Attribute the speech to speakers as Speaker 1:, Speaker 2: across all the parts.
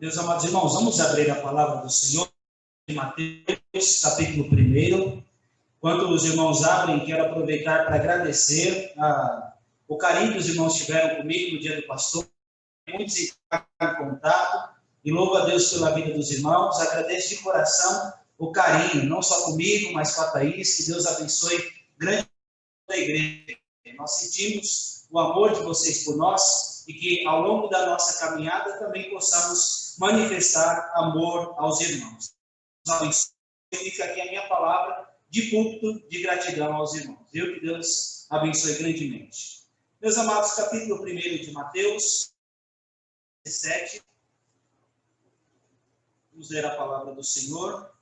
Speaker 1: Meus amados irmãos, vamos abrir a palavra do Senhor em Mateus, capítulo 1. Enquanto os irmãos abrem, quero aproveitar para agradecer o carinho que os irmãos tiveram comigo no dia do pastor. Muitos entraram em contato e louvo a Deus pela vida dos irmãos. Agradeço de coração o carinho, não só comigo, mas com a Thaís. Que Deus abençoe grande a igreja. Nós sentimos o amor de vocês por nós e que ao longo da nossa caminhada também possamos manifestar amor aos irmãos. Fica aqui a minha palavra de púlpito de gratidão aos irmãos. Que Deus abençoe grandemente. Meus amados, capítulo 1 de Mateus 17. Vamos ler a palavra do Senhor.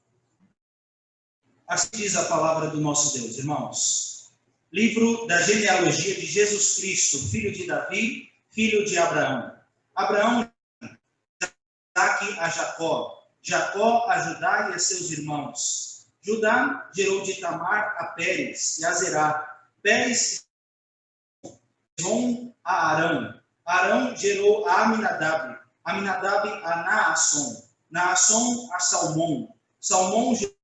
Speaker 1: Assim diz a palavra do nosso Deus, irmãos. Livro da genealogia de Jesus Cristo, filho de Davi, filho de Abraão. Abraão a Jacó, Jacó a Judá e a seus irmãos. Judá gerou de Tamar a Pérez e a Zerá. Pérez gerou a Arão. Arão gerou a Aminadab. Aminadab a Naasson. Naasson a Salmão. Salmão gerou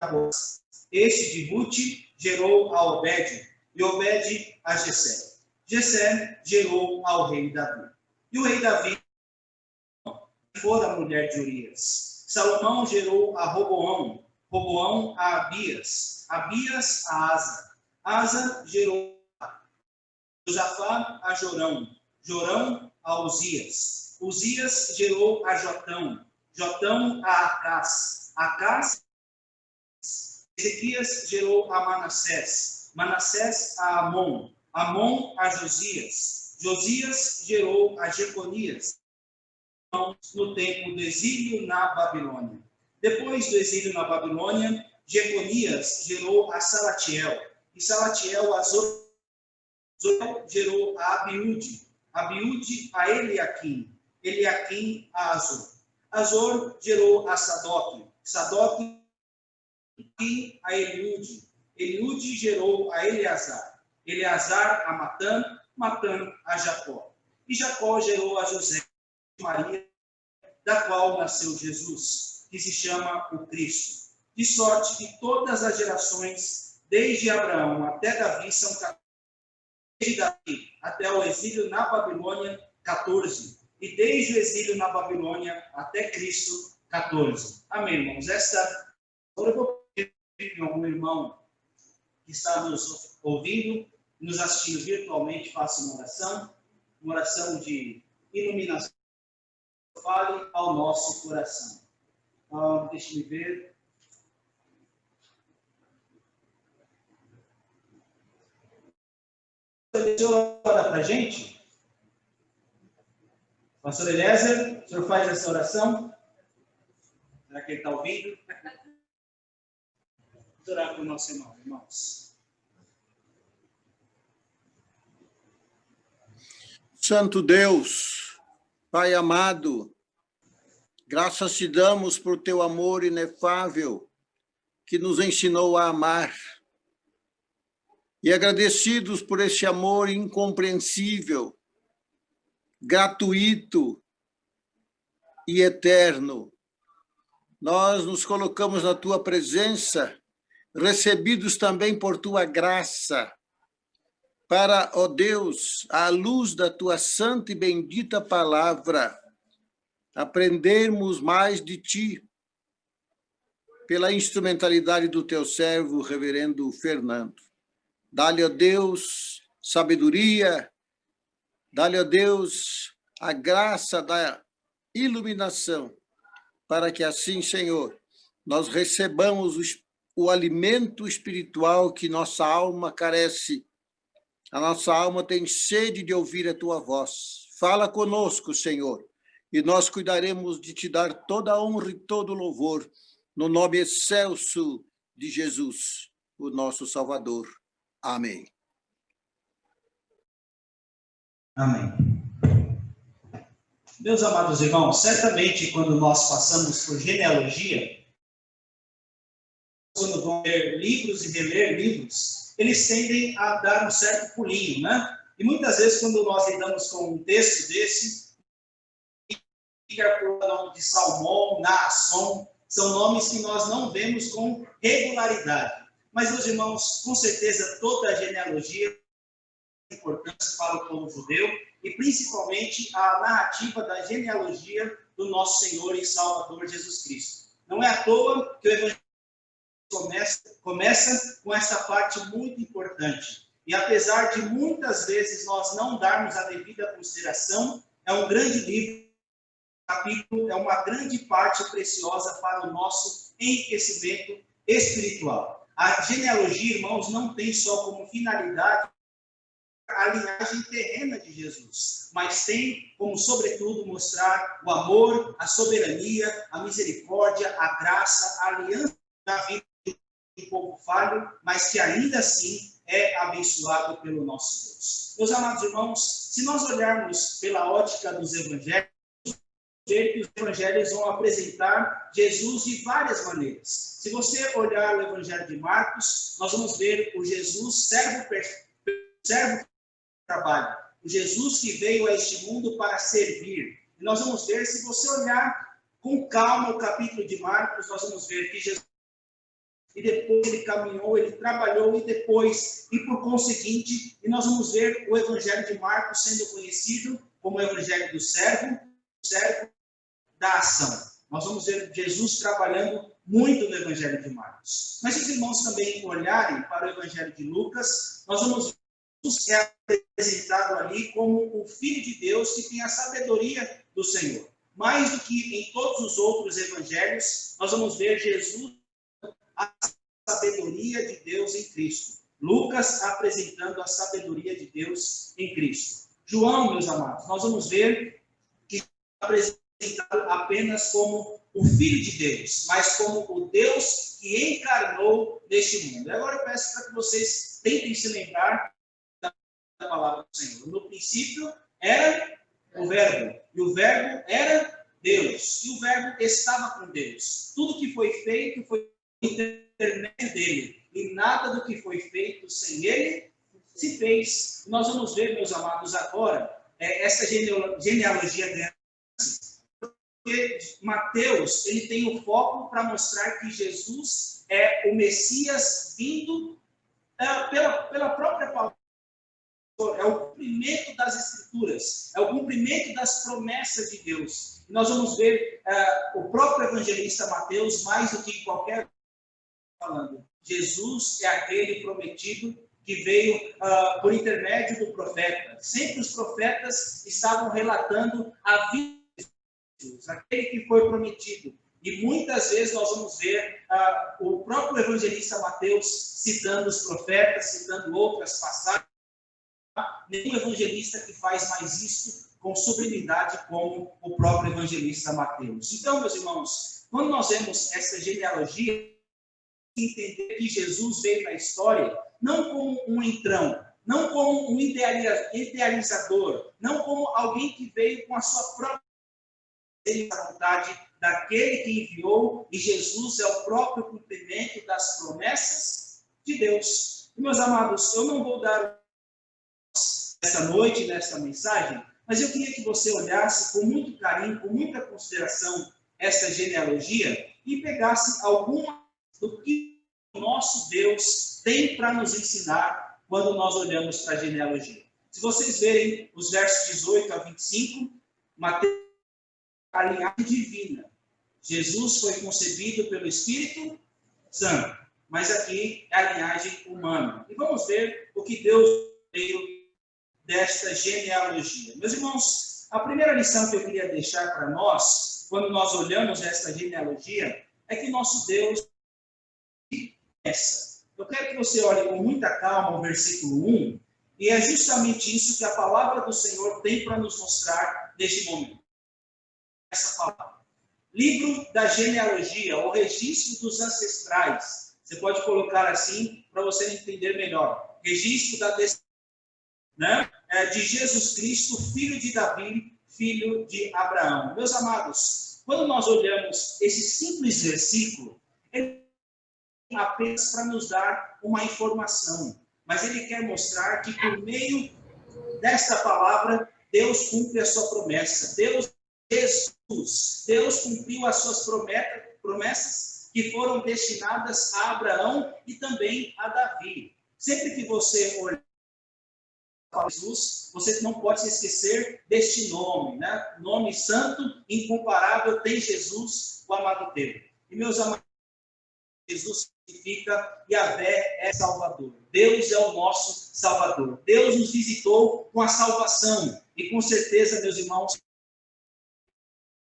Speaker 1: a Boaz. Este de Rute gerou a Obed. E Obed a Jessé. Jessé gerou ao rei Davi. E o rei Davi fora a mulher de Urias. Salomão gerou a Roboão, Roboão a Abias, Abias a Asa, Asa gerou a Josafá a Jorão, Jorão a Uzias, Uzias gerou a Jotão, Jotão a Acás, Acás Ezequias gerou a Manassés, Manassés a Amon, Amon a Josias, Josias gerou a Jeconias, no tempo do exílio na Babilônia. Depois do exílio na Babilônia, Jeconias gerou a Salatiel, e Salatiel a Zorel gerou a Abiúde, Abiúde a Eliaquim, Eliaquim a Azor. Azor gerou a Sadoc, Sadoc a Eliúde, Eliúde gerou a Eleazar, Eleazar a Matã, Matã a Jacó. E Jacó gerou a José Maria, da qual nasceu Jesus, que se chama o Cristo. De sorte que todas as gerações, desde Abraão até Davi, são 14. Desde Davi até o exílio na Babilônia, 14. E desde o exílio na Babilônia até Cristo, 14. Amém, irmãos? Agora eu vou pedir a algum irmão que está nos ouvindo, nos assistindo virtualmente, faça uma oração de iluminação. Fale ao nosso coração. Deixe-me ver. O senhor ora para a gente? Pastor Eliezer, o senhor faz essa oração? Será que ele está ouvindo? Vamos orar para o nosso irmão, irmãos.
Speaker 2: Santo Deus, Pai amado, graças te damos por teu amor inefável, que nos ensinou a amar. E agradecidos por este amor incompreensível, gratuito e eterno, nós nos colocamos na tua presença, recebidos também por tua graça, para, ó Deus, à luz da tua santa e bendita palavra, aprendermos mais de ti, pela instrumentalidade do teu servo, reverendo Fernando. Dá-lhe, ó Deus, sabedoria, dá-lhe, ó Deus, a graça da iluminação, para que assim, Senhor, nós recebamos o alimento espiritual que nossa alma carece. A nossa alma tem sede de ouvir a tua voz. Fala conosco, Senhor, e nós cuidaremos de te dar toda a honra e todo o louvor, no nome excelso de Jesus, o nosso Salvador. Amém.
Speaker 1: Amém. Meus amados irmãos, certamente quando nós passamos por genealogia, quando vão ler livros e reler livros, eles tendem a dar um certo pulinho, né? E muitas vezes, quando nós lidamos com um texto desse, por nome de Salmão, Naasson, são nomes que nós não vemos com regularidade. Mas, meus irmãos, com certeza toda a genealogia é importante para o povo judeu e principalmente a narrativa da genealogia do nosso Senhor e Salvador Jesus Cristo. Não é à toa que o Evangelho começa com essa parte muito importante. E apesar de muitas vezes nós não darmos a devida consideração, é um grande livro, capítulo, é uma grande parte preciosa para o nosso enriquecimento espiritual. A genealogia, irmãos, não tem só como finalidade a linhagem terrena de Jesus, mas tem como, sobretudo, mostrar o amor, a soberania, a misericórdia, a graça, a aliança da vida do povo falho, mas que ainda assim é abençoado pelo nosso Deus. Meus amados irmãos, se nós olharmos pela ótica dos evangelhos, ver que os evangelhos vão apresentar Jesus de várias maneiras. Se você olhar o evangelho de Marcos, nós vamos ver o Jesus servo que trabalha, o Jesus que veio a este mundo para servir. E nós vamos ver, se você olhar com calma o capítulo de Marcos, nós vamos ver que Jesus, e depois ele caminhou, ele trabalhou, e depois, e por conseguinte, e nós vamos ver o evangelho de Marcos sendo conhecido como o evangelho do servo da ação. Nós vamos ver Jesus trabalhando muito no evangelho de Marcos. Mas se os irmãos também olharem para o evangelho de Lucas, nós vamos ver Jesus é apresentado ali como o Filho de Deus que tem a sabedoria do Senhor. Mais do que em todos os outros evangelhos, nós vamos ver Jesus a sabedoria de Deus em Cristo. Lucas apresentando a sabedoria de Deus em Cristo. João, meus amados, nós vamos ver que apresentado apenas como o Filho de Deus, mas como o Deus que encarnou neste mundo. E agora eu peço para que vocês tentem se lembrar da palavra do Senhor. No princípio era o Verbo, e o Verbo era Deus, e o Verbo estava com Deus. Tudo que foi feito foi intermédio dele, e nada do que foi feito sem ele se fez. Nós vamos ver, meus amados, agora essa genealogia grande, porque Mateus ele tem o foco para mostrar que Jesus é o Messias vindo pela própria palavra. É o cumprimento das Escrituras, é o cumprimento das promessas de Deus. E nós vamos ver o próprio evangelista Mateus, mais do que qualquer falando, Jesus é aquele prometido que veio por intermédio do profeta. Sempre os profetas estavam relatando a vida de Jesus, aquele que foi prometido. E muitas vezes nós vamos ver o próprio evangelista Mateus citando os profetas, citando outras passagens. Nenhum evangelista que faz mais isso com sublimidade como o próprio evangelista Mateus. Então, meus irmãos, quando nós vemos essa genealogia, entender que Jesus veio na história não como um entrão, não como um idealizador, não como alguém que veio com a sua própria vontade daquele que enviou, e Jesus é o próprio cumprimento das promessas de Deus. E, meus amados, eu não vou dar essa noite, nessa mensagem, mas eu queria que você olhasse com muito carinho, com muita consideração essa genealogia e pegasse alguma do que o nosso Deus tem para nos ensinar quando nós olhamos para a genealogia. Se vocês verem os versos 18 a 25, Mateus, a linhagem divina. Jesus foi concebido pelo Espírito Santo, mas aqui é a linhagem humana. E vamos ver o que Deus veio desta genealogia. Meus irmãos, a primeira lição que eu queria deixar para nós, quando nós olhamos esta genealogia, é que nosso Deus essa. Eu quero que você olhe com muita calma o versículo 1, e é justamente isso que a palavra do Senhor tem para nos mostrar neste momento. Essa palavra. Livro da genealogia, o registro dos ancestrais. Você pode colocar assim para você entender melhor. Registro da de Jesus Cristo, filho de Davi, filho de Abraão. Meus amados, quando nós olhamos esse simples versículo, ele apenas para nos dar uma informação, mas ele quer mostrar que por meio desta palavra Deus cumpre a sua promessa. Deus Jesus, Deus cumpriu as suas promessas que foram destinadas a Abraão e também a Davi. Sempre que você olhar para Jesus, você não pode se esquecer deste nome, né? Nome santo, incomparável, tem Jesus, o amado dele. E meus amados, Jesus significa Yahvé é Salvador. Deus é o nosso Salvador. Deus nos visitou com a salvação. E com certeza, meus irmãos,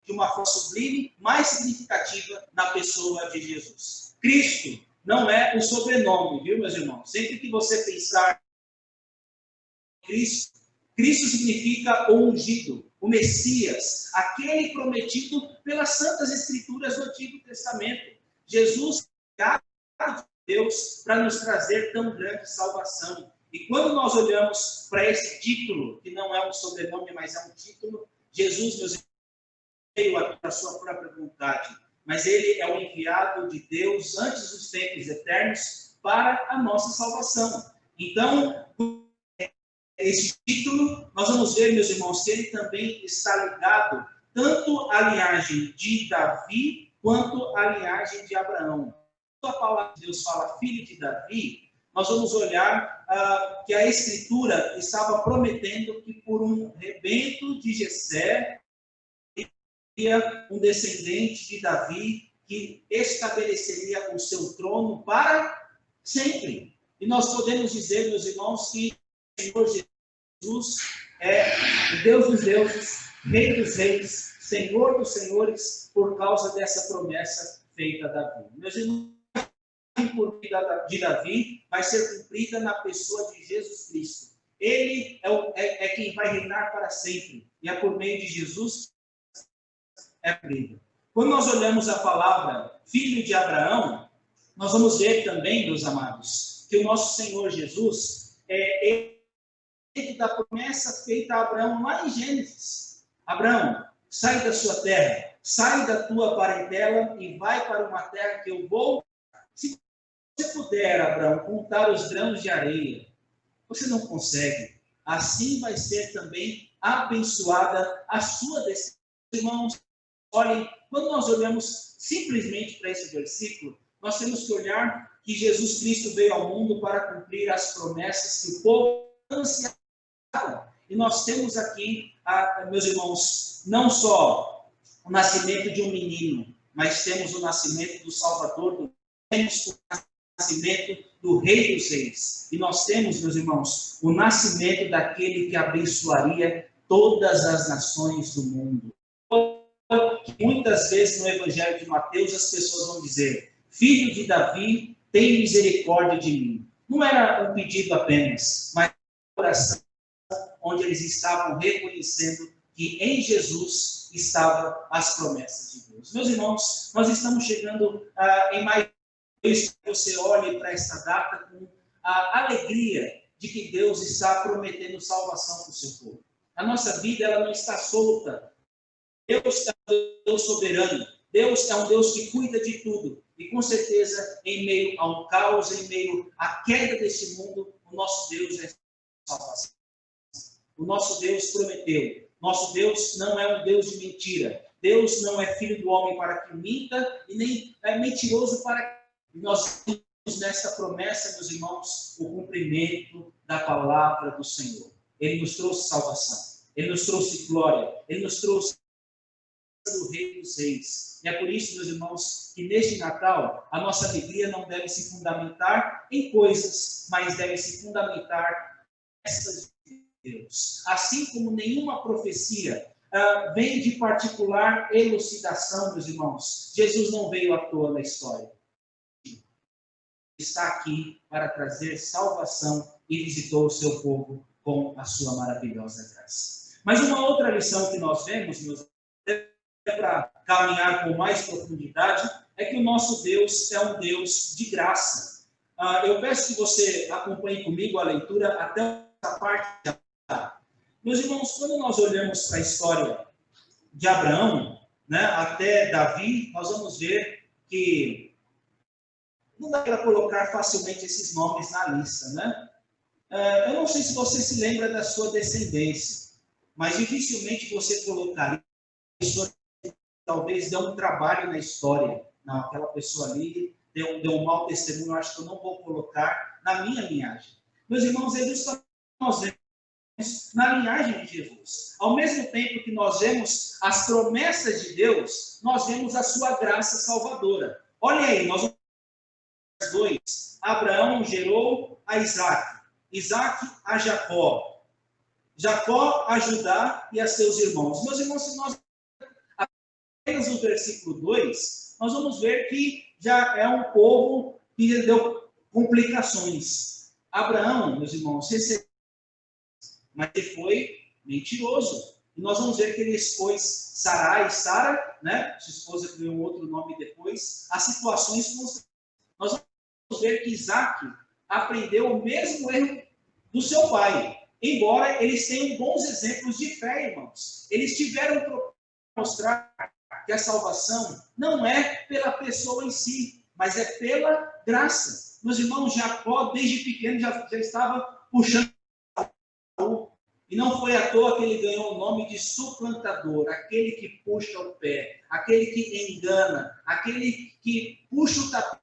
Speaker 1: de uma forma sublime, mais significativa na pessoa de Jesus. Cristo não é o sobrenome, viu, meus irmãos? Sempre que você pensar em Cristo, Cristo significa o ungido, o Messias, aquele prometido pelas Santas Escrituras do Antigo Testamento. Jesus é de Deus para nos trazer tão grande salvação. E quando nós olhamos para esse título, que não é um sobrenome, mas é um título, Jesus, meus irmãos, veio aqui para a sua própria vontade, mas ele é o enviado de Deus antes dos tempos eternos para a nossa salvação. Então, esse título, nós vamos ver, meus irmãos, que ele também está ligado tanto à linhagem de Davi quanto à linhagem de Abraão. Quando a palavra de Deus fala filho de Davi, nós vamos olhar que a Escritura estava prometendo que por um rebento de Jessé, um descendente de Davi que estabeleceria o seu trono para sempre. E nós podemos dizer, meus irmãos, que o Senhor Jesus é o Deus dos deuses, Rei dos reis, Senhor dos senhores, por causa dessa promessa feita a Davi. Meus irmãos, a de Davi vai ser cumprida na pessoa de Jesus Cristo. Ele é quem vai reinar para sempre. E é por meio de Jesus é cumprida. Quando nós olhamos a palavra filho de Abraão, nós vamos ver também, meus amados, que o nosso Senhor Jesus é ele da promessa feita a Abraão lá em Gênesis. Abraão, sai da sua terra, sai da tua parentela e vai para uma terra que eu vou. Se você puder, Abraão, contar os grãos de areia, você não consegue. Assim vai ser também abençoada a sua descendência. Irmãos, olhem, quando nós olhamos simplesmente para esse versículo, nós temos que olhar que Jesus Cristo veio ao mundo para cumprir as promessas que o povo ansiava. E nós temos aqui, meus irmãos, não só o nascimento de um menino, mas temos o nascimento do Salvador, temos o nascimento do Rei dos Reis. E nós temos, meus irmãos, o nascimento daquele que abençoaria todas as nações do mundo. Muitas vezes no Evangelho de Mateus as pessoas vão dizer: filho de Davi, tem misericórdia de mim. Não era um pedido apenas, mas uma oração onde eles estavam reconhecendo que em Jesus estavam as promessas de Deus. Meus irmãos, nós estamos chegando em maio. Que você olhe para esta data com a alegria de que Deus está prometendo salvação para o seu povo. A nossa vida ela não está solta. Deus é um Deus soberano. Deus é um Deus que cuida de tudo. E com certeza, em meio ao caos, em meio à queda deste mundo, o nosso Deus é salvação. O nosso Deus prometeu. Nosso Deus não é um Deus de mentira. Deus não é filho do homem para que minta e nem é mentiroso para que. Nós temos nessa promessa, meus irmãos, o cumprimento da palavra do Senhor. Ele nos trouxe salvação. Ele nos trouxe glória. Ele nos trouxe o Rei dos Reis. E é por isso, meus irmãos, que neste Natal, a nossa alegria não deve se fundamentar em coisas, mas deve se fundamentar nessas de Deus. Assim como nenhuma profecia vem de particular elucidação, meus irmãos. Jesus não veio à toa na história. Está aqui para trazer salvação e visitou o seu povo com a sua maravilhosa graça. Mas uma outra lição que nós vemos, meus para caminhar com mais profundidade, é que o nosso Deus é um Deus de graça. Eu peço que você acompanhe comigo a leitura até essa parte. Meus irmãos, quando nós olhamos para a história de Abraão, né, até Davi, nós vamos ver que não dá para colocar facilmente esses nomes na lista, né? Eu não sei se você se lembra da sua descendência, mas dificilmente você colocaria pessoa que talvez deu um trabalho na história. Não, aquela pessoa ali deu um mau testemunho, eu acho que eu não vou colocar na minha linhagem. Meus irmãos, é isso que nós vemos na linhagem de Jesus. Ao mesmo tempo que nós vemos as promessas de Deus, nós vemos a sua graça salvadora. Olha aí, nós vamos ver 2. Abraão gerou a Isaac, Isaac a Jacó, Jacó a Judá e a seus irmãos. Meus irmãos, se nós apenas no versículo 2, nós vamos ver que já é um povo que deu complicações. Abraão, meus irmãos, recebeu, mas ele foi mentiroso. E nós vamos ver que ele expôs Sarai, Sara, né? Sua esposa que deu um outro nome depois, as situações constantes. Nós vamos ver que Isaac aprendeu o mesmo erro do seu pai. Embora eles tenham bons exemplos de fé, irmãos. Eles tiveram para mostrar que a salvação não é pela pessoa em si, mas é pela graça. Meus irmãos, Jacó, desde pequeno, já estava puxando. E não foi à toa que ele ganhou o nome de suplantador, aquele que puxa o pé, aquele que engana, aquele que puxa o tapete.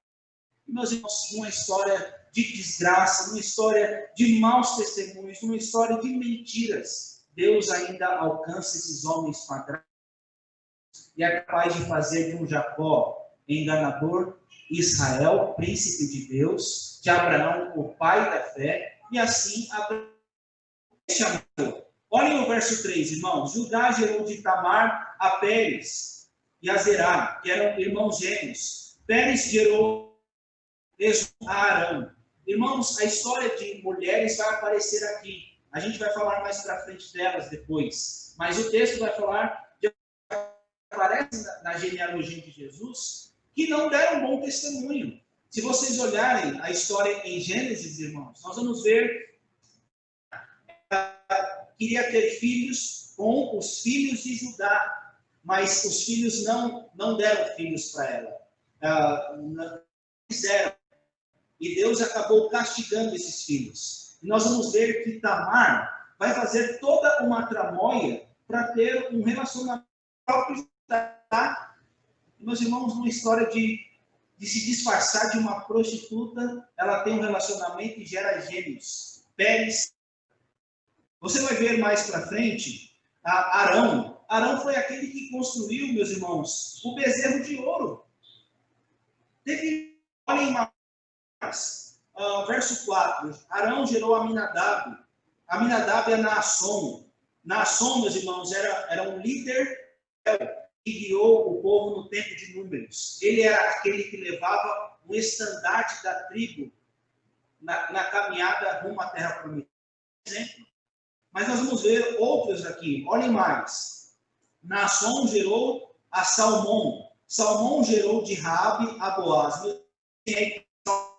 Speaker 1: Meus irmãos, uma história de desgraça, uma história de maus testemunhos, uma história de mentiras. Deus ainda alcança esses homens padrões e é capaz de fazer de um Jacó enganador, Israel, príncipe de Deus, de Abraão, o pai da fé, e assim Abraão chamou. Olhem o verso 3, irmãos. Judá gerou de Tamar a Pérez e a Zerá, que eram irmãos gêmeos. Pérez gerou a Arão. Irmãos, a história de mulheres vai aparecer aqui. A gente vai falar mais para frente delas depois. Mas o texto vai falar de aparece na genealogia de Jesus que não deram bom testemunho. Se vocês olharem a história em Gênesis, irmãos, nós vamos ver queria ter filhos com os filhos de Judá, mas os filhos não deram filhos para ela. Não fizeram. E Deus acabou castigando esses filhos. E nós vamos ver que Tamar vai fazer toda uma tramóia para ter um relacionamento próprio. Meus irmãos, uma história de se disfarçar de uma prostituta, ela tem um relacionamento e gera gêmeos. Pérez. Você vai ver mais para frente, Arão. Arão foi aquele que construiu, meus irmãos, o bezerro de ouro. Olhem mais, verso 4. Arão gerou Aminadab. Aminadab é Naasson. Naasson, meus irmãos, era um líder que guiou o povo no tempo de Números. Ele era aquele que levava o estandarte da tribo na caminhada rumo à terra prometida. Exemplo. Mas nós vamos ver outros aqui. Olhem mais. Naasson gerou a Salmão. Salmão gerou de Raabe a Boaz.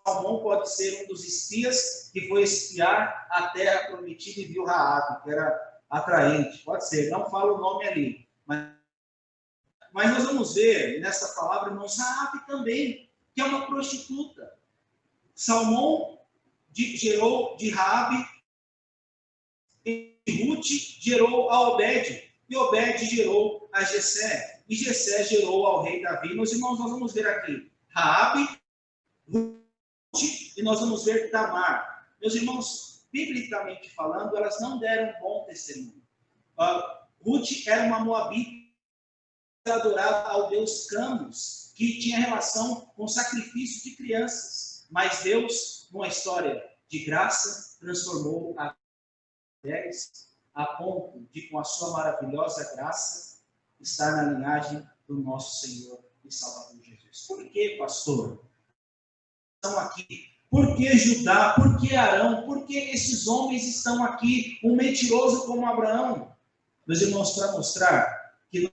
Speaker 1: Salmão pode ser um dos espias que foi espiar a terra prometida e viu Raabe, que era atraente. Pode ser, não fala o nome ali. Mas nós vamos ver nessa palavra, irmãos, Raabe também, que é uma prostituta. Salmão gerou de Raabe, e Ruth gerou a Obed, e Obed gerou a Jessé, e Jessé gerou ao rei Davi. Meus irmãos, nós vamos ver aqui Raabe, Ruth, e nós vamos ver Tamar. Meus irmãos, biblicamente falando, elas não deram bom testemunho. Ruth era uma moabita, adorava ao deus Camus, que tinha relação com sacrifício de crianças. Mas Deus, numa história de graça, transformou a a ponto de, com a sua maravilhosa graça, estar na linhagem do nosso Senhor e Salvador Jesus. Por que, pastor? Estão aqui. Por que Judá? Por que Arão? Por que esses homens estão aqui? Um mentiroso como Abraão. Meus irmãos, para mostrar que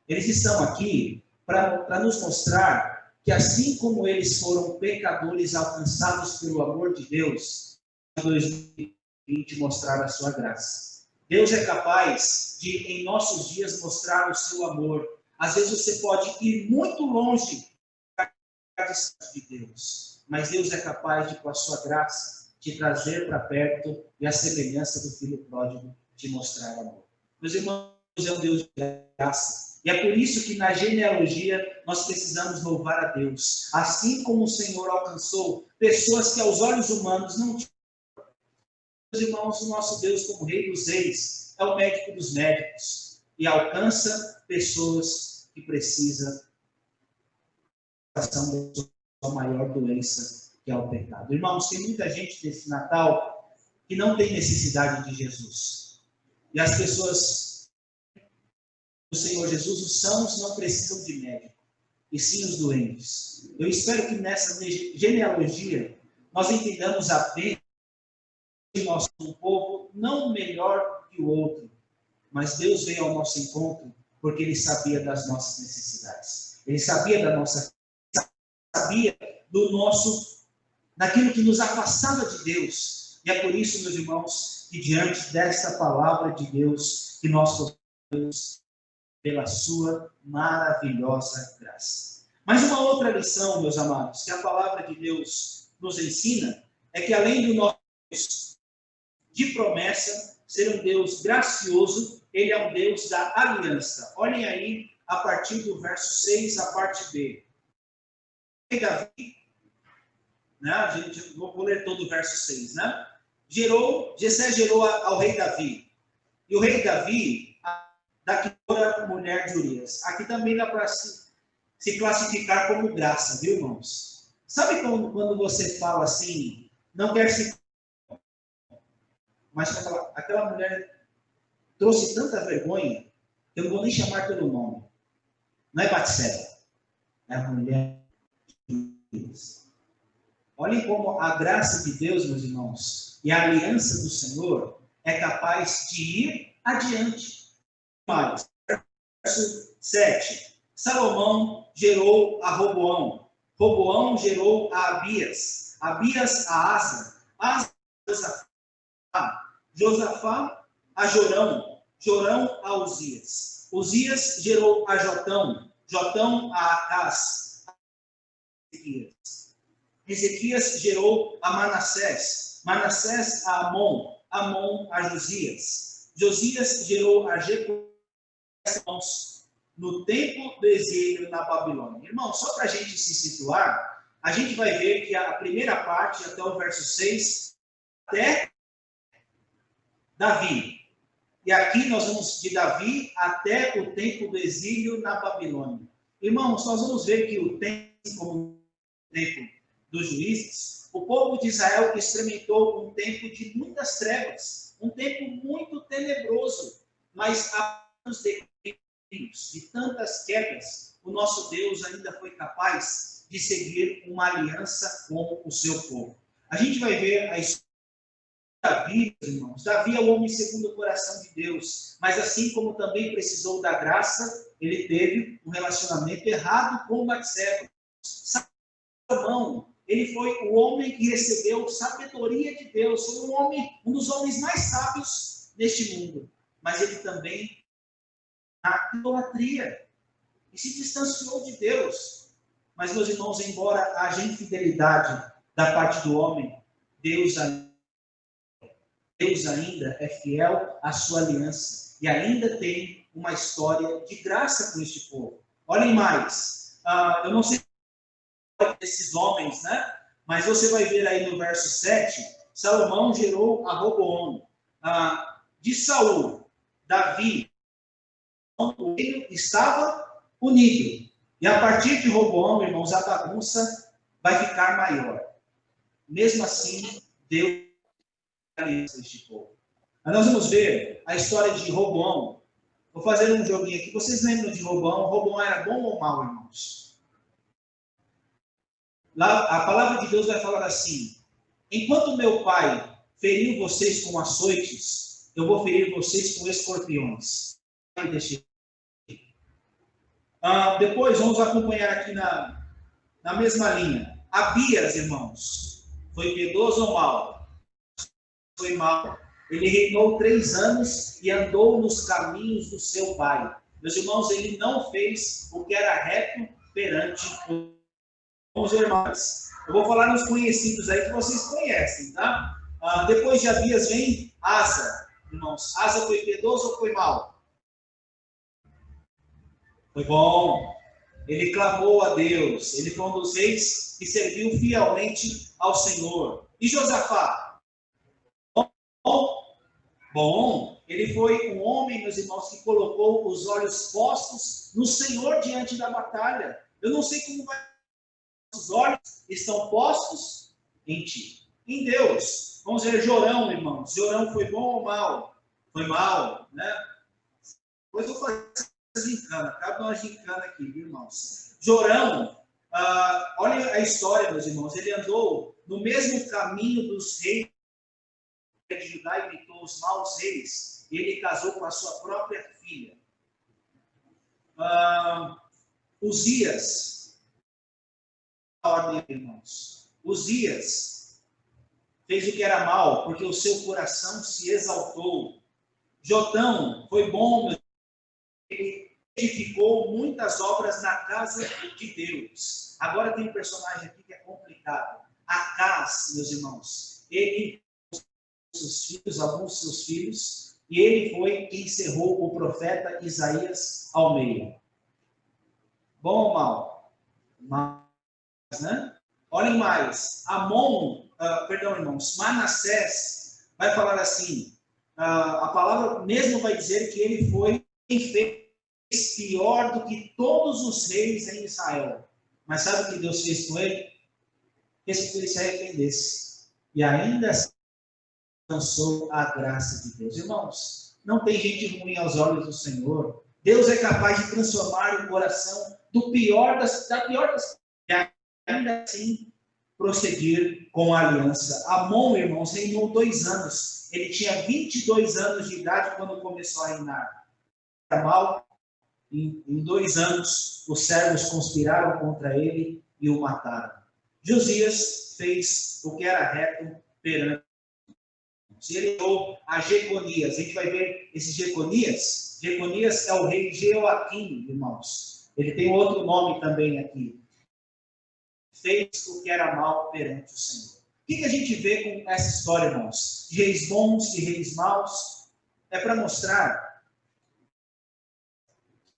Speaker 1: eles estão aqui para nos mostrar que, assim como eles foram pecadores alcançados pelo amor de Deus, 2020 mostrar a sua graça. Deus é capaz de, em nossos dias, mostrar o seu amor. Às vezes você pode ir muito longe da distância de Deus, mas Deus é capaz de, com a sua graça, te trazer para perto e a semelhança do filho pródigo, te mostrar amor. Meus irmãos, é um Deus de graça. E é por isso que na genealogia nós precisamos louvar a Deus. Assim como o Senhor alcançou pessoas que aos olhos humanos não tinham. Meus irmãos, o nosso Deus, como Rei dos Reis, é o médico dos médicos e alcança pessoas que precisam da sua maior doença, que é o pecado. Irmãos, tem muita gente nesse Natal que não tem necessidade de Jesus. E as pessoas do Senhor Jesus, os sãos, não precisam de médico, e sim os doentes. Eu espero que nessa genealogia nós entendamos apenas que nós somos um povo não melhor que o outro, mas Deus veio ao nosso encontro porque Ele sabia das nossas necessidades. Ele sabia da nossa, sabia do nosso, daquilo que nos afastava de Deus. E é por isso, meus irmãos, que diante desta palavra de Deus, que nós podemos pela sua maravilhosa graça. Mas uma outra lição, meus amados, que a palavra de Deus nos ensina, é que além do nosso Deus de promessa, ser um Deus gracioso, Ele é um Deus da aliança. Olhem aí, a partir do verso 6, a parte B. Rei Davi, né? Vou ler todo o verso 6, né? Jessé gerou ao rei Davi. E o rei Davi, daqui a mulher de Urias. Aqui também dá para se classificar como graça, viu, irmãos? Sabe quando você fala assim, não quer se... Mas aquela mulher trouxe tanta vergonha, que eu não vou nem chamar pelo nome. Não é Batseba, é a mulher de Urias. Olhem como a graça de Deus, meus irmãos, e a aliança do Senhor é capaz de ir adiante. Verso 7. Salomão gerou a Roboão. Roboão gerou a Abias. Abias a Asa. Asa a Josafá. Josafá a Jorão. Jorão a Uzias. Uzias gerou a Jotão. Jotão a Acás. Ezequias gerou a Manassés. Manassés a Amon. Amon a Josias. Josias gerou a Jecoias no tempo do exílio na Babilônia. Irmão, só para a gente se situar, a gente vai ver que a primeira parte, até o verso 6, até Davi. E aqui nós vamos de Davi até o tempo do exílio na Babilônia. Irmãos, nós vamos ver que o tempo, como o tempo dos juízes, o povo de Israel experimentou um tempo de muitas trevas, um tempo muito tenebroso, mas há anos de tantas quedas, o nosso Deus ainda foi capaz de seguir uma aliança com o seu povo. A gente vai ver a história de Davi, irmãos. Davi é o homem segundo o coração de Deus, mas assim como também precisou da graça, ele teve um relacionamento errado com Batseba. Salomão, ele foi o homem que recebeu sabedoria de Deus, foi um dos homens mais sábios deste mundo, mas ele também a idolatria e se distanciou de Deus. Mas, meus irmãos, embora haja infidelidade da parte do homem, Deus ainda é fiel à sua aliança e ainda tem uma história de graça com este povo. Olhem mais, eu não sei desses homens, né? Mas você vai ver aí no verso 7, Salomão gerou a Roboão. De Saul, Davi, o reino estava unido. E a partir de Roboão, irmãos, a bagunça vai ficar maior. Mesmo assim, Deus aliança este povo. Mas nós vamos ver a história de Roboão. Vou fazer um joguinho aqui. Vocês lembram de Roboão? Roboão era bom ou mau, irmãos? Lá, a palavra de Deus vai falar assim: enquanto meu pai feriu vocês com açoites, eu vou ferir vocês com escorpiões. Depois vamos acompanhar aqui na mesma linha. Abias, irmãos, foi piedoso ou mau? Foi mau. Ele reinou 3 anos e andou nos caminhos do seu pai. Meus irmãos, ele não fez o que era reto perante os irmãos. Eu vou falar nos conhecidos aí que vocês conhecem, tá? Depois de Abias vem Asa, irmãos. Asa foi piedoso ou foi mau? Foi bom. Ele clamou a Deus. Ele foi um dos reis que serviu fielmente ao Senhor. E Josafá? Bom. Bom. Ele foi um homem, meus irmãos, que colocou os olhos postos no Senhor diante da batalha. Eu não sei como vai. Os olhos estão postos em ti, em Deus. Vamos ver Jorão, irmãos. Jorão foi bom ou mal? Foi mal, né? Depois eu vou fazer essa gincana. Acaba uma gincana aqui, viu, irmãos? Jorão, olha a história, meus irmãos. Ele andou no mesmo caminho dos reis de Judá e imitou os maus reis. Ele casou com a sua própria filha. Uzias, ordem, irmãos. Uzias fez o que era mal, porque o seu coração se exaltou. Jotão foi bom, ele edificou muitas obras na casa de Deus. Agora tem um personagem aqui que é complicado. Acaz, meus irmãos, ele seus filhos, alguns de seus filhos, e ele foi quem encerrou o profeta Isaías ao meio. Bom ou mal? Mal, né? Olhem mais. Perdão, irmãos, Manassés vai falar assim, a palavra mesmo vai dizer que ele foi quem fez pior do que todos os reis em Israel. Mas sabe o que Deus fez com ele? Fez com que ele se arrependesse. E ainda assim alcançou a graça de Deus. Irmãos, não tem gente ruim aos olhos do Senhor. Deus é capaz de transformar o coração da pior das e ainda assim prosseguir com a aliança. Amon, irmãos, reinou 2 anos. Ele tinha 22 anos de idade quando começou a reinar. Era mal. Em 2 anos, os servos conspiraram contra ele e o mataram. Josias fez o que era reto perante. Ele deu a Jeconias. A gente vai ver esse Jeconias. Jeconias é o rei Jeoaquim, irmãos. Ele tem outro nome também aqui. Fez o que era mal perante o Senhor. O que a gente vê com essa história, irmãos? De reis bons e reis maus. É para mostrar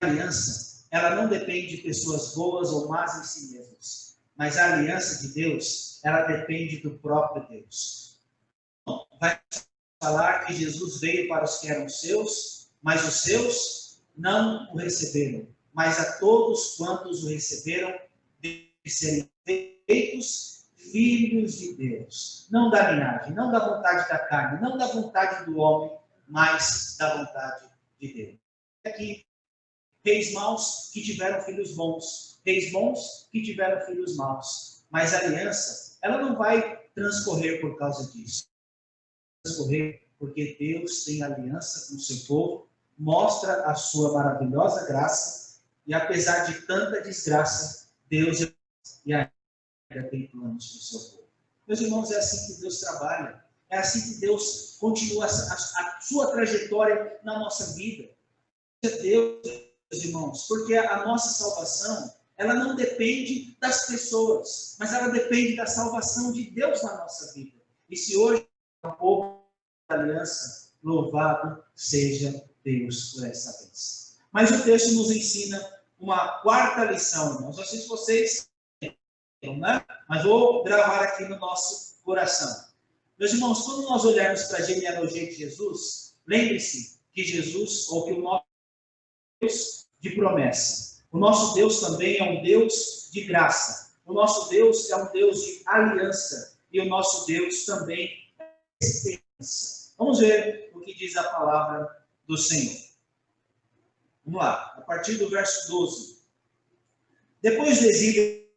Speaker 1: que a aliança, ela não depende de pessoas boas ou más em si mesmas. Mas a aliança de Deus, ela depende do próprio Deus. Vai falar que Jesus veio para os que eram seus, mas os seus não o receberam. Mas a todos quantos o receberam, de serem feitos filhos de Deus. Não da linhagem, não da vontade da carne, não da vontade do homem, mas da vontade de Deus. Aqui, reis maus que tiveram filhos bons, reis bons que tiveram filhos maus. Mas a aliança, ela não vai transcorrer por causa disso. Transcorrer porque Deus tem aliança com o seu povo, mostra a sua maravilhosa graça, e apesar de tanta desgraça, Deus e ainda tem planos para o seu povo. Meus irmãos, é assim que Deus trabalha, é assim que Deus continua a sua trajetória na nossa vida. Deus, meus irmãos, porque a nossa salvação, ela não depende das pessoas, mas ela depende da salvação de Deus na nossa vida. E se hoje é um pouco da aliança, louvado seja Deus por essa vez. Mas o texto nos ensina uma 4ª lição, irmãos. Não sei se vocês entendem, né? Mas vou gravar aqui no nosso coração. Meus irmãos, quando nós olharmos para a genealogia de Jesus, lembre-se que Jesus, ou que o nosso Deus de promessa. O nosso Deus também é um Deus de graça. O nosso Deus é um Deus de aliança. E o nosso Deus também é esperança. Vamos ver o que diz a palavra do Senhor. Vamos lá, a partir do verso 12. Depois do exílio,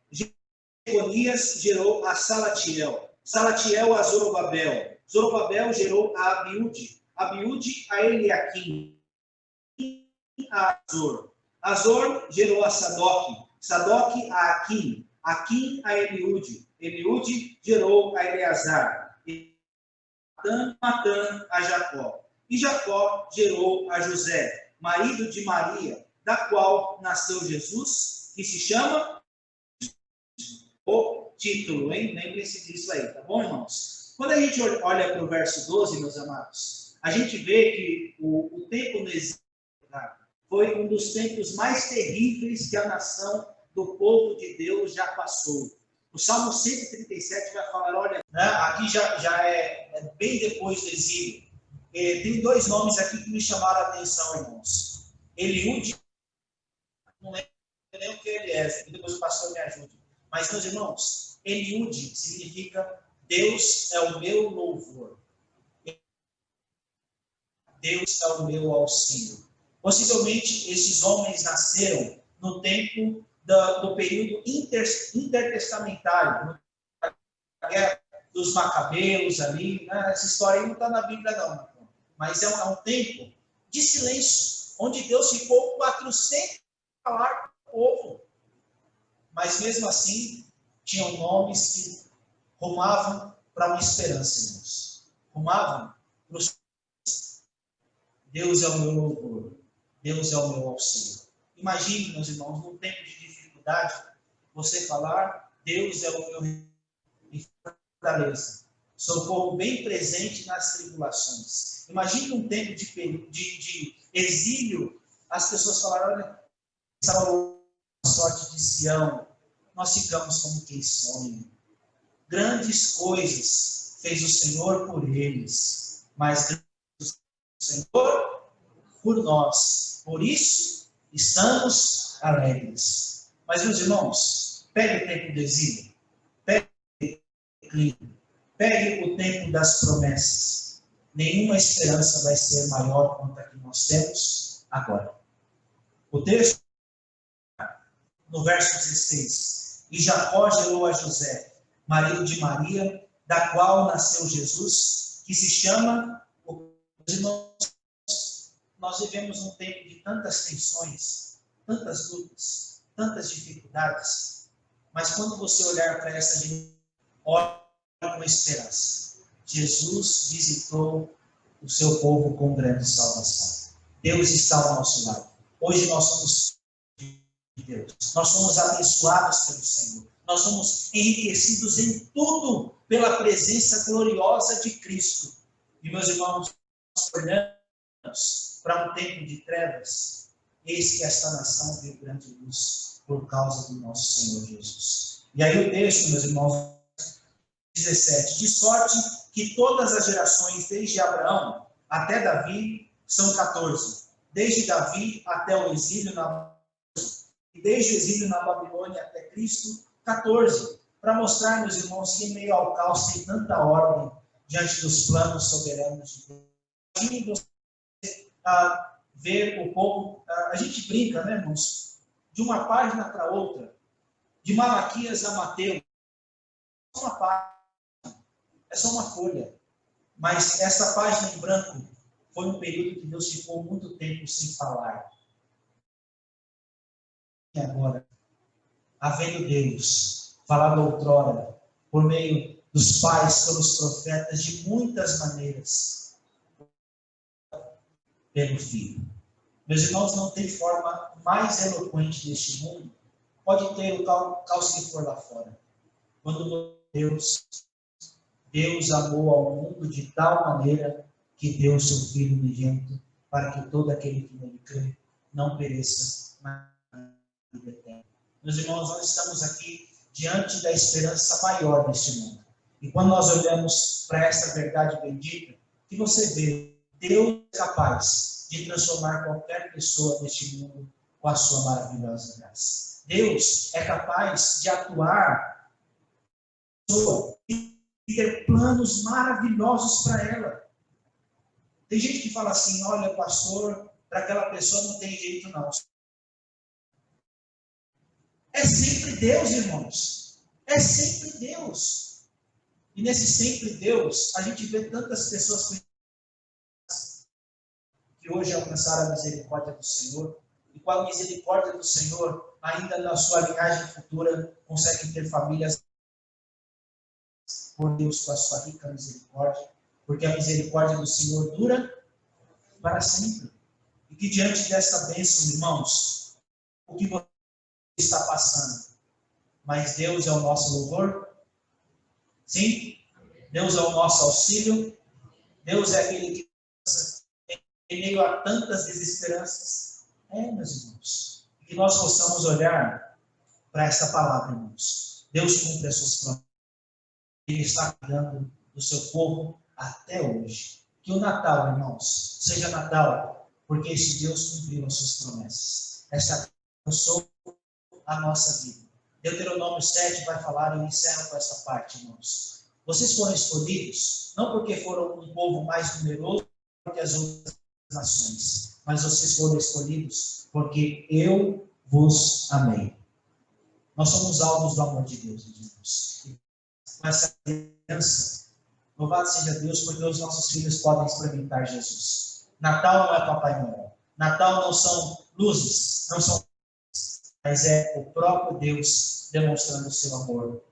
Speaker 1: Jeconias gerou a Salatiel. Salatiel a Zorobabel. Zorobabel gerou a Abiúde. Abiúde a Eliaquim. A Azor. Azor gerou a Sadoque. Sadoque a Aquim. Aquim a Eliúde. Eliúde gerou a Eleazar. Matã a Jacó. E Jacó gerou a José, marido de Maria, da qual nasceu Jesus, que se chama o título, hein? Lembre-se disso aí, tá bom, irmãos? Quando a gente olha para o verso 12, meus amados, a gente vê que o tempo no exílio foi um dos tempos mais terríveis que a nação do povo de Deus já passou. O Salmo 137 vai falar, olha, né, aqui já é bem depois do exílio. Tem dois nomes aqui que me chamaram a atenção, irmãos. Eliúde, não lembro nem o que ele é, depois o pastor me ajude. Mas, meus irmãos, Eliúde significa Deus é o meu louvor. Deus é o meu auxílio. Possivelmente, esses homens nasceram no tempo do período intertestamentário, na guerra dos Macabeus ali, né? Essa história aí não está na Bíblia não, mas é um tempo de silêncio, onde Deus ficou 400 anos a falar com o povo, mas mesmo assim, tinham nomes que rumavam para uma esperança, irmãos. Rumavam para os Deus é o meu louvor, Deus é o meu auxílio. Imagine, meus irmãos, num tempo de dificuldade, você falar, Deus é o meu fortaleza, socorro bem presente nas tribulações. Imagine num tempo de exílio, as pessoas falaram, olha, a sorte de Sião, nós ficamos como quem sonha. Grandes coisas fez o Senhor por eles, mas grandes o Senhor por nós. Por isso, estamos alegres. Mas, meus irmãos, pegue o tempo do exílio, pegue o declínio, pegue o tempo das promessas. Nenhuma esperança vai ser maior quanto a que nós temos agora. O texto, no verso 16, e Jacó gerou a José, marido de Maria, da qual nasceu Jesus, que se chama o irmão. Nós vivemos um tempo de tantas tensões, tantas lutas, tantas dificuldades, mas quando você olhar para essa gente, olha com esperança. Jesus visitou o seu povo com grande salvação. Deus está ao nosso lado. Hoje nós somos de Deus. Nós somos abençoados pelo Senhor. Nós somos enriquecidos em tudo pela presença gloriosa de Cristo. E, meus irmãos, nós olhamos para um tempo de trevas, eis que esta nação viu grande luz por causa do nosso Senhor Jesus. E aí o texto, meus irmãos, 17, de sorte que todas as gerações, desde Abraão até Davi, são 14. Desde Davi até o exílio e desde o exílio na Babilônia até Cristo, 14. Para mostrar, meus irmãos, que em meio ao caos tem tanta ordem diante dos planos soberanos de Deus. Imagine você ver o povo, a gente brinca, né, irmãos? De uma página para outra, de Malaquias a Mateus, uma página, é só uma folha. Mas essa página em branco foi um período que Deus ficou muito tempo sem falar. E agora, havendo Deus falado outrora, por meio dos pais, pelos profetas, de muitas maneiras, pelo Filho. Meus irmãos, não tem forma mais eloquente deste mundo. Pode ter o caos que for lá fora. Quando Deus amou ao mundo de tal maneira que deu seu Filho unigênito, para que todo aquele que nele crê não pereça, mas vida eterna. Meus irmãos, nós estamos aqui diante da esperança maior deste mundo. E quando nós olhamos para essa verdade bendita, que você vê, Deus é capaz de transformar qualquer pessoa deste mundo com a sua maravilhosa graça. Deus é capaz de atuar e ter planos maravilhosos para ela. Tem gente que fala assim, olha, pastor, para aquela pessoa não tem jeito não. É sempre Deus, irmãos. É sempre Deus. E nesse sempre Deus, a gente vê tantas pessoas que hoje alcançaram a misericórdia do Senhor, e com a misericórdia do Senhor, ainda na sua linhagem futura, conseguem ter famílias por Deus com a sua rica misericórdia, porque a misericórdia do Senhor dura para sempre. E que diante dessa bênção, irmãos, o que você está passando? Mas Deus é o nosso louvor? Sim? Deus é o nosso auxílio? Deus é aquele que em meio a tantas desesperanças,
Speaker 3: Meus irmãos. Que nós possamos olhar para essa palavra, irmãos. Deus cumpre as suas promessas. Ele está cuidando do seu povo até hoje. Que o Natal, irmãos, seja Natal, porque esse Deus cumpriu as suas promessas. Essa abençoa a nossa vida. Deuteronômio 7 vai falar, eu encerro com essa parte, irmãos. Vocês foram escolhidos, não porque foram um povo mais numeroso que as outras nações, mas vocês foram escolhidos porque eu vos amei. Nós somos alvos do amor de Deus, irmãos. Com essa aliança, louvado seja Deus, porque os nossos filhos podem experimentar Jesus. Natal não é Papai Noel. Natal não são luzes, não são, mas é o próprio Deus demonstrando o seu amor